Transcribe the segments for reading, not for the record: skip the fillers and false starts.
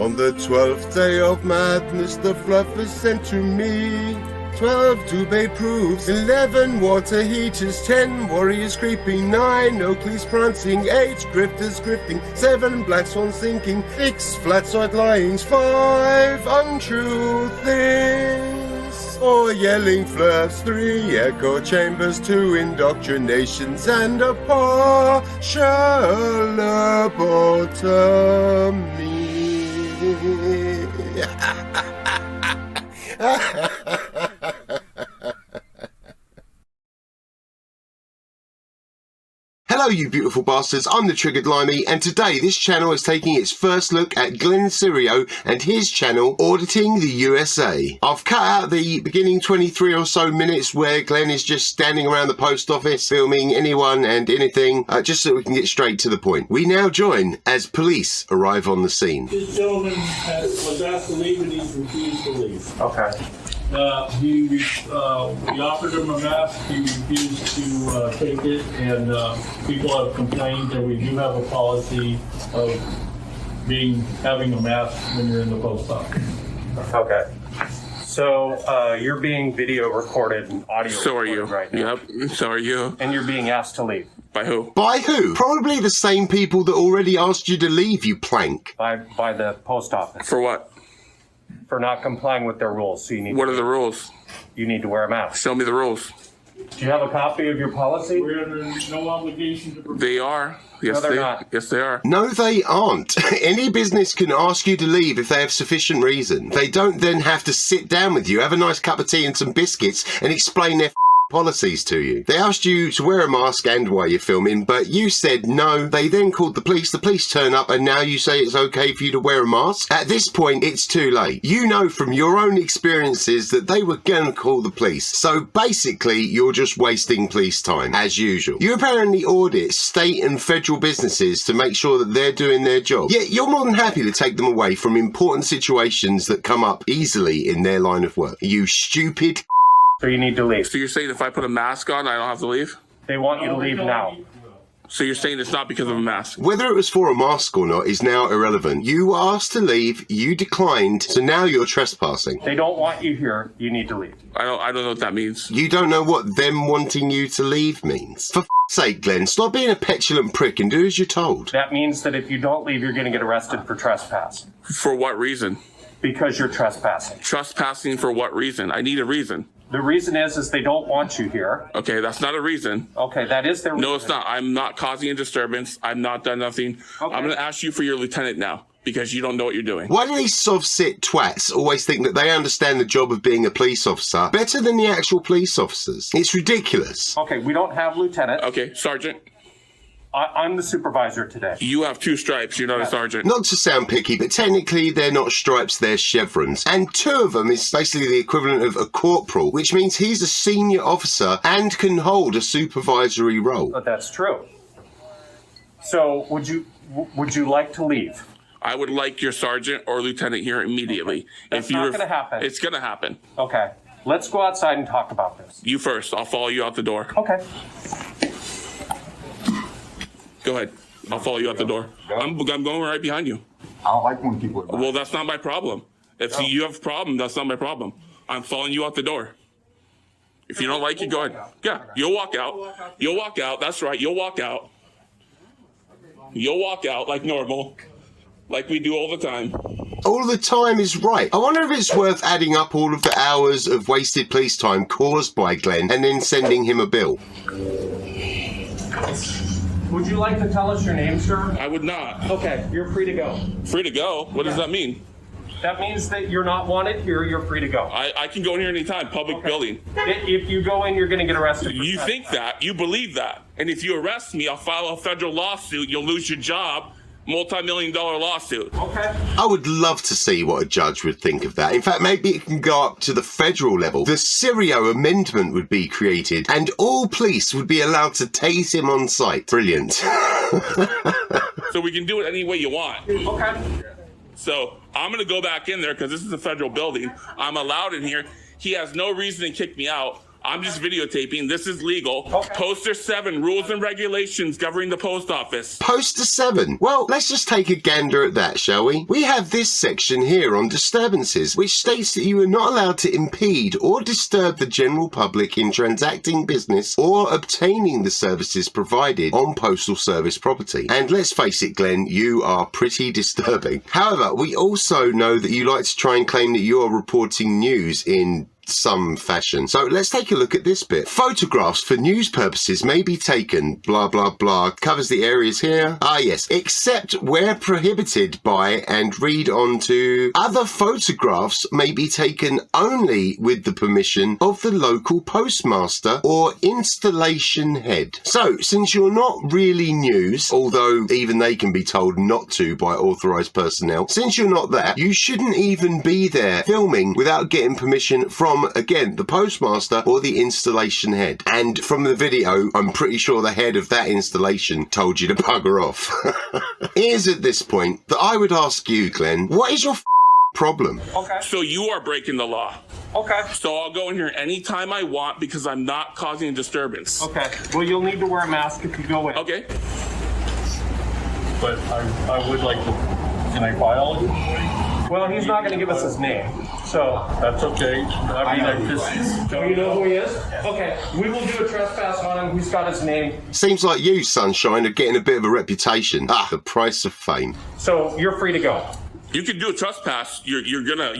On the 12th day of madness, the fluff is sent to me. 12 2-bay proofs, 11 water heaters, 10 warriors creeping, 9 Oakleys prancing, 8 grifters grifting, 7 black swans sinking, 6 flat-side lyings, 5 untrue things, 4 yelling flirts, 3 echo chambers, 2 indoctrinations, and a partial lobotomy. Hello you beautiful bastards, I'm the Triggered Limey, and today this channel is taking its first look at Glenn Cerio and his channel, Auditing the USA. I've cut out the beginning 23 or so minutes where Glenn is just standing around the post office filming anyone and anything, just so we can get straight to the point. We now join as police arrive on the scene. This gentleman was asked to leave and he's refused to leave. Okay. We offered him a mask, he refused to take it, and people have complained that we do have a policy of having a mask when you're in the post office. Okay. So you're being video recorded and audio So are you. right now. Yep, so are you. And you're being asked to leave. By who? By who? Probably the same people that already asked you to leave, you plank. By the post office. For what? For not complying with their rules. So you need What are the rules? You need to wear a mask. Show me the rules. Do you have a copy of your policy? We're under no obligation to provide. They are. Yes, No, they're not. Yes, they are. No, they aren't. Any business can ask you to leave if they have sufficient reason. They don't then have to sit down with you, have a nice cup of tea and some biscuits, and explain their policies to you. They asked you to wear a mask and while you're filming, but you said no. They then called the police turn up, and now you say it's okay for you to wear a mask? At this point, it's too late. You know from your own experiences that they were gonna call the police. So basically, you're just wasting police time, as usual. You apparently audit state and federal businesses to make sure that they're doing their job. Yet you're more than happy to take them away from important situations that come up easily in their line of work. You stupid. So you need to leave. So you're saying if I put a mask on, I don't have to leave? They want you to leave now. So you're saying it's not because of a mask? Whether it was for a mask or not is now irrelevant. You were asked to leave, you declined, so now you're trespassing. They don't want you here. You need to leave. I don't know what that means. You don't know what them wanting you to leave means. For f***'s sake, Glenn, stop being a petulant prick and do as you're told. That means that if you don't leave, you're going to get arrested for trespass. For what reason? Because you're trespassing. Trespassing for what reason? I need a reason. The reason is they don't want you here. Okay, that's not a reason. Okay, that is their reason. No, it's not. I'm not causing a disturbance. I'm not done nothing. Okay. I'm going to ask you for your lieutenant now because you don't know what you're doing. Why do these sovcit twats always think that they understand the job of being a police officer better than the actual police officers? It's ridiculous. Okay, we don't have lieutenant. Okay, Sergeant. I'm the supervisor today. You have 2 stripes. You're not a sergeant. Not to sound picky, but technically they're not stripes, they're chevrons. And 2 of them is basically the equivalent of a corporal, which means he's a senior officer and can hold a supervisory role. But that's true. So would you like to leave? I would like your sergeant or lieutenant here immediately. That's not going to happen. It's going to happen. Okay. Let's go outside and talk about this. You first. I'll follow you out the door. Okay. Go ahead. I'll follow you out the door. I'm going right behind you. I don't like when people. Well, that's not my problem. If you have a problem, that's not my problem. I'm following you out the door. If you don't like it, go ahead. Yeah, you'll walk out. You'll walk out. That's right. You'll walk out. You'll walk out like normal, like we do all the time. All the time is right. I wonder if it's worth adding up all of the hours of wasted police time caused by Glenn and then sending him a bill. Would you like to tell us your name, sir? I would not. Okay, you're free to go. Free to go? What does that mean? That means that you're not wanted here, you're free to go. I can go in here anytime, public building. If you go in, you're going to get arrested. You think that, you believe that. And if you arrest me, I'll file a federal lawsuit, you'll lose your job, multi-million-dollar lawsuit. Okay. I would love to see what a judge would think of that. In fact, maybe it can go up to the federal level. The Cerio amendment would be created and all police would be allowed to tase him on sight. Brilliant. So we can do it any way you want. Okay. So I'm going to go back in there because this is a federal building. I'm allowed in here. He has no reason to kick me out. I'm just videotaping. This is legal. Okay. Poster 7, rules and regulations governing the post office. Poster 7. Well, let's just take a gander at that, shall we? We have this section here on disturbances, which states that you are not allowed to impede or disturb the general public in transacting business or obtaining the services provided on postal service property. And let's face it, Glenn, you are pretty disturbing. However, we also know that you like to try and claim that you're reporting news in some fashion. So let's take a look at this bit. Photographs for news purposes may be taken, blah, blah, blah. Covers the areas here. Ah, yes. Except where prohibited by, and read on to, other photographs may be taken only with the permission of the local postmaster or installation head. So, since you're not really news, although even they can be told not to by authorised personnel, since you're not that, you shouldn't even be there filming without getting permission from, again, the postmaster or the installation head. And from the video, I'm pretty sure the head of that installation told you to bugger off. It is at this point that I would ask you, Glenn, what is your problem? Okay. So you are breaking the law. Okay. So I'll go in here anytime I want because I'm not causing a disturbance. Okay. Well, you'll need to wear a mask if you go in. Okay. But I would like to, can I file it? Well, he's not going to give us his name, so. That's okay. I mean, I just. Do you know who he is? Okay. We will do a trespass on him. Who's got his name? Seems like you, Sunshine, are getting a bit of a reputation. Ah, the price of fame. So you're free to go. You can do a trespass. You're gonna.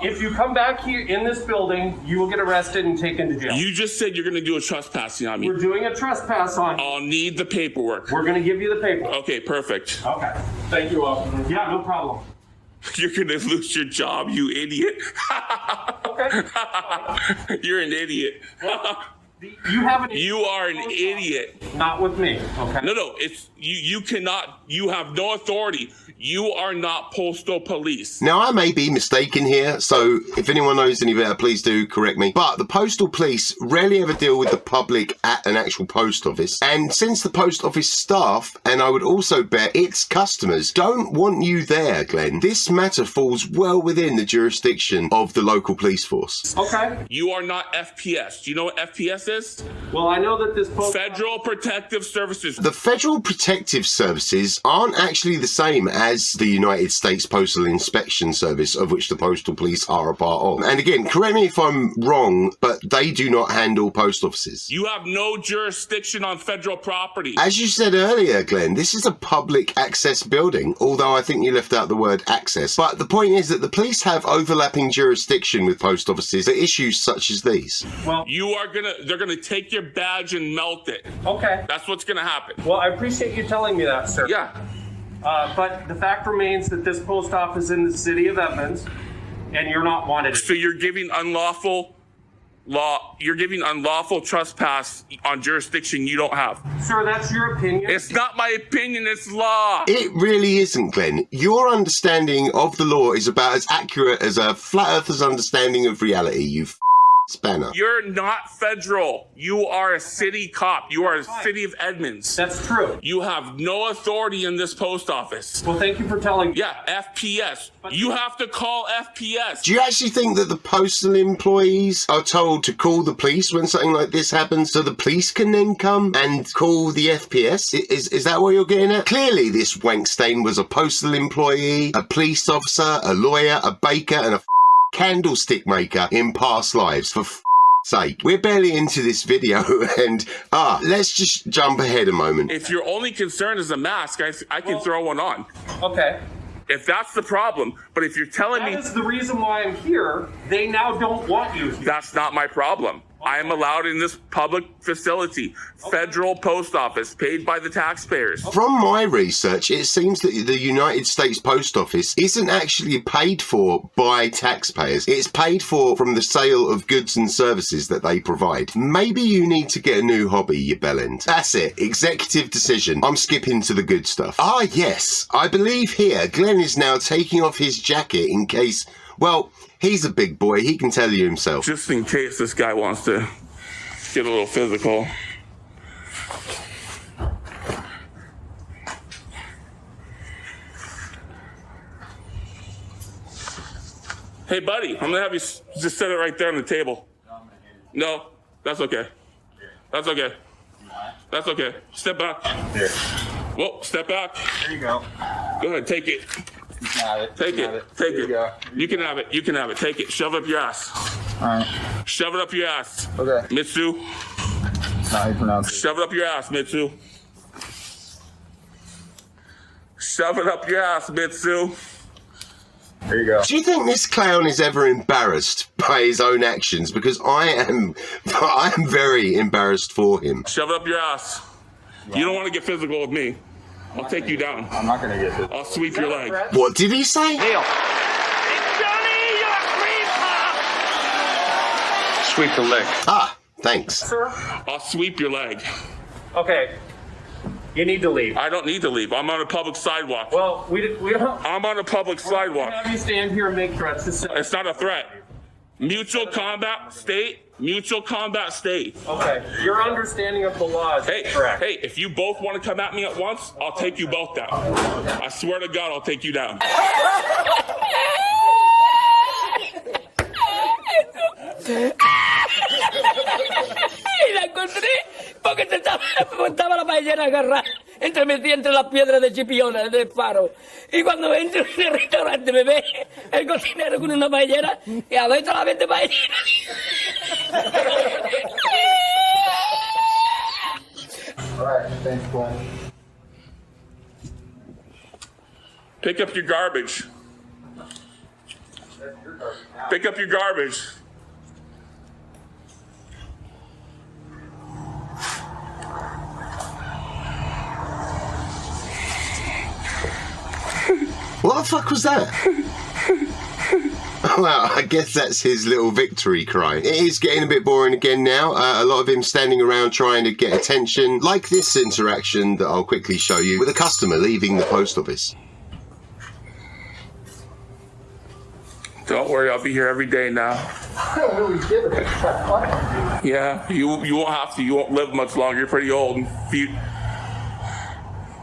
If you come back here in this building, you will get arrested and taken to jail. You just said you're gonna do a trespassing on me. We're doing a trespass on you. I'll need the paperwork. We're going to give you the paperwork. Okay, perfect. Okay. Thank you, officer. Yeah, no problem. You're gonna lose your job, you idiot. Okay. You're an idiot. You have an You are an idiot. Not with me, okay? No, it's you cannot, you have no authority. You are not postal police. Now, I may be mistaken here, so if anyone knows any better, please do correct me. But the postal police rarely ever deal with the public at an actual post office. And since the post office staff, and I would also bet its customers, don't want you there, Glenn, this matter falls well within the jurisdiction of the local police force. Okay. You are not FPS. Do you know what FPS is? Well, I know that this Federal Protective Services. The Federal Protective Services aren't actually the same as the United States Postal Inspection Service, of which the postal police are a part of. And again, correct me if I'm wrong, but they do not handle post offices. You have no jurisdiction on federal property. As you said earlier, Glenn, this is a public access building, although I think you left out the word access. But the point is that the police have overlapping jurisdiction with post offices for issues such as these. Well, They're gonna take your badge and melt it. okay. That's what's gonna happen. Well, I appreciate you telling me that, sir. Yeah. But the fact remains that this post office is in the city of Edmonds, and you're not wanted. So you're giving unlawful trespass on jurisdiction you don't have. Sir, that's your opinion. It's not my opinion, it's law. It really isn't, Glenn. Your understanding of the law is about as accurate as a flat earther's understanding of reality, you spanner. You're not federal. You are a city cop. You are a city of Edmonds. That's true. You have no authority in this post office. Well, thank you for telling me. Yeah, FPS. You have to call FPS. Do you actually think that the postal employees are told to call the police when something like this happens so the police can then come and call the FPS? Is that what you're getting at? Clearly, this Wankstain was a postal employee, a police officer, a lawyer, a baker, and a candlestick maker in past lives, for sake. We're barely into this video and let's just jump ahead a moment. If your only concern is a mask, I can throw one on. Okay. If that's the problem, but if you're telling me That is the reason why I'm here. They now don't want you here. that's not my problem. I am allowed in this public facility, federal post office, paid by the taxpayers. From my research, it seems that the United States Post Office isn't actually paid for by taxpayers. It's paid for from the sale of goods and services that they provide. Maybe you need to get a new hobby, you bellend. That's it. Executive decision. I'm skipping to the good stuff. Ah, yes. I believe here Glenn is now taking off his jacket in case, well, he's a big boy. He can tell you himself. Just in case this guy wants to get a little physical. Hey, buddy, I'm gonna have you just set it right there on the table. No, that's okay. That's okay. That's okay. Step back. Here. Whoa, step back. There you go. Go ahead, take it. You can have it. Take it. Take There it. you go. You can have it. You can have it. Take it. Shove it up your ass. All right. Shove it up your ass. Okay. Mitsu. That's not how you pronounce it. Shove it up your ass, Mitsu. Shove it up your ass, Mitsu. There you go. Do you think this clown is ever embarrassed by his own actions? Because I am very embarrassed for him. Shove it up your ass. You don't want to get physical with me. I'll take you down. I'm not gonna get this. I'll sweep your leg. What did he say? Sweep the leg. Ah, thanks. Sir? I'll sweep your leg. Okay. You need to leave. I don't need to leave. I'm on a public sidewalk. Well, we don't I'm on a public sidewalk. have you stand here and make threats. It's not a threat. Mutual combat state. Mutual combat state. Okay. Your understanding of the law is Hey, correct. hey, if you both want to come at me at once, I'll take you both down. I swear to God, I'll take you down. Y la encontré porque estaba la paellera agarrada metida entre las piedras de Chipiona del faro. Y cuando entro en el restaurante me ve el cocinero con una paellera y adentro la vende paellera. All right. Thanks, Glenn. Pick up your garbage. Pick up your garbage. What the fuck was that? Well, I guess that's his little victory cry. It is getting a bit boring again now. A lot of him standing around trying to get attention, like this interaction that I'll quickly show you with a customer leaving the post office. Don't worry, I'll be here every day now. Yeah, you won't have to. You won't live much longer. You're pretty old.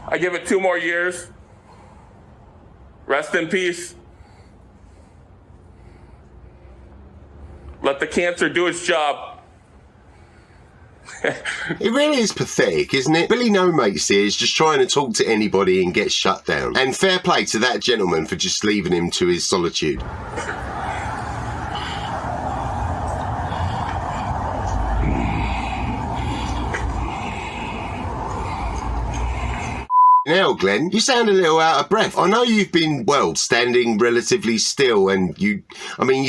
I give it 2 more years. Rest in peace. Let the cancer do its job. It really is pathetic, isn't it? Billy No Mates here is just trying to talk to anybody and get shut down. And fair play to that gentleman for just leaving him to his solitude. Now, Glenn, you sound a little out of breath. I know you've been, well, standing relatively still and you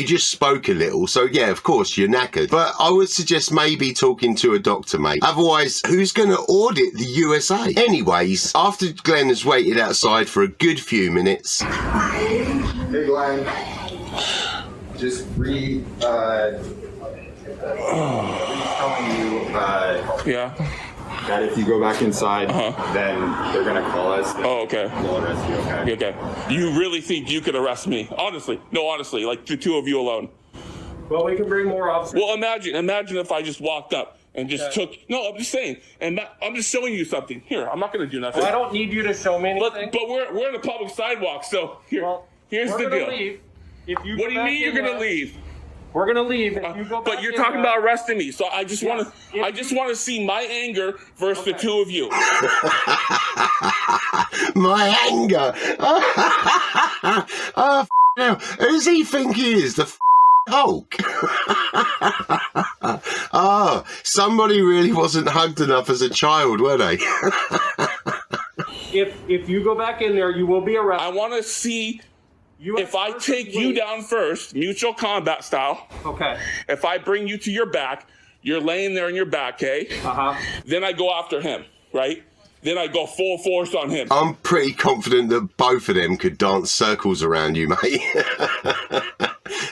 just spoke a little. So, yeah, of course, you're knackered. But I would suggest maybe talking to a doctor, mate. Otherwise, who's going to audit the USA? Anyways, after Glenn has waited outside for a good few minutes... Hey, Glenn. Just telling you Yeah. that if you go back inside, then they're gonna call us. Oh, okay. They'll arrest you, okay? Okay. You really think you could arrest me? Honestly. No, honestly. Like the 2 of you alone. Well, we can bring more officers. Well, imagine if I just walked up and just took... No, I'm just saying. And I'm just showing you something. Here, I'm not going to do nothing. Well, I don't need you to show me anything. But we're in a public sidewalk, so here's we're the gonna deal. Leave. If you What do you mean you're going to leave? We're gonna leave. If you go back But you're in talking there- about arresting me, so I just want to see my anger versus the 2 of you. My anger! Oh, now, who does he think he is? The Hulk? Oh, somebody really wasn't hugged enough as a child, were they? If you go back in there, you will be arrested. I want to see if I take you down first, mutual combat style. Okay. If I bring you to your back, you're laying there in your back, okay? Then I go after him, right? Then I go full force on him. I'm pretty confident that both of them could dance circles around you, mate.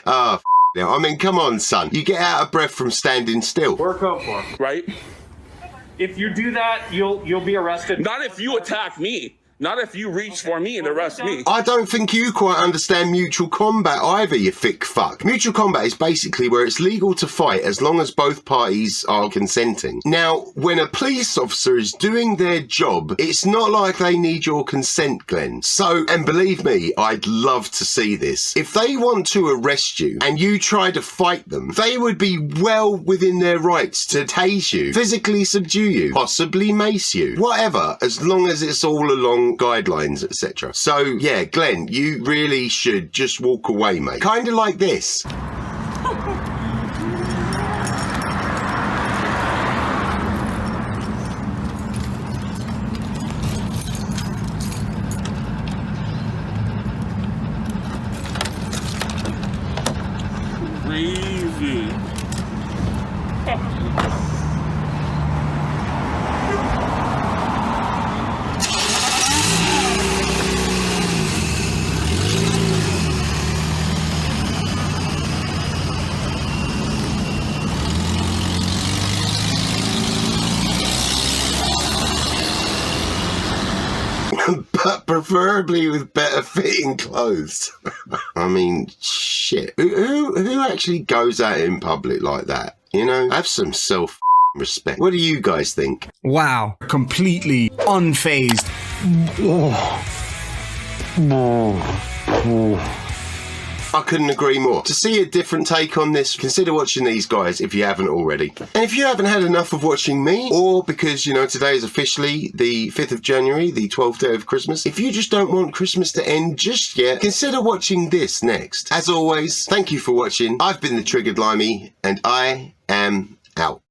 Oh, now, I mean, come on, son. You get out of breath from standing still. We're code for. Right? If you do that, you'll be arrested. Not if you attack me. Not if you reach for me and arrest me. I don't think you quite understand mutual combat either, you thick fuck. Mutual combat is basically where it's legal to fight as long as both parties are consenting. Now, when a police officer is doing their job, it's not like they need your consent, Glenn. So, and believe me, I'd love to see this. If they want to arrest you and you try to fight them, they would be well within their rights to tase you, physically subdue you, possibly mace you, whatever, as long as it's all along guidelines, etc. So yeah, Glenn, you really should just walk away, mate. Kind of like this. Crazy. But preferably with better fitting clothes. I mean, shit. Who actually goes out in public like that? You know, have some self-respect. What do you guys think? Wow. Completely unfazed. I couldn't agree more. To see a different take on this, consider watching these guys if you haven't already. And if you haven't had enough of watching me, or because, you know, today is officially the 5th of January, the 12th day of Christmas, if you just don't want Christmas to end just yet, consider watching this next. As always, thank you for watching. I've been the Triggered Limey, and I am out.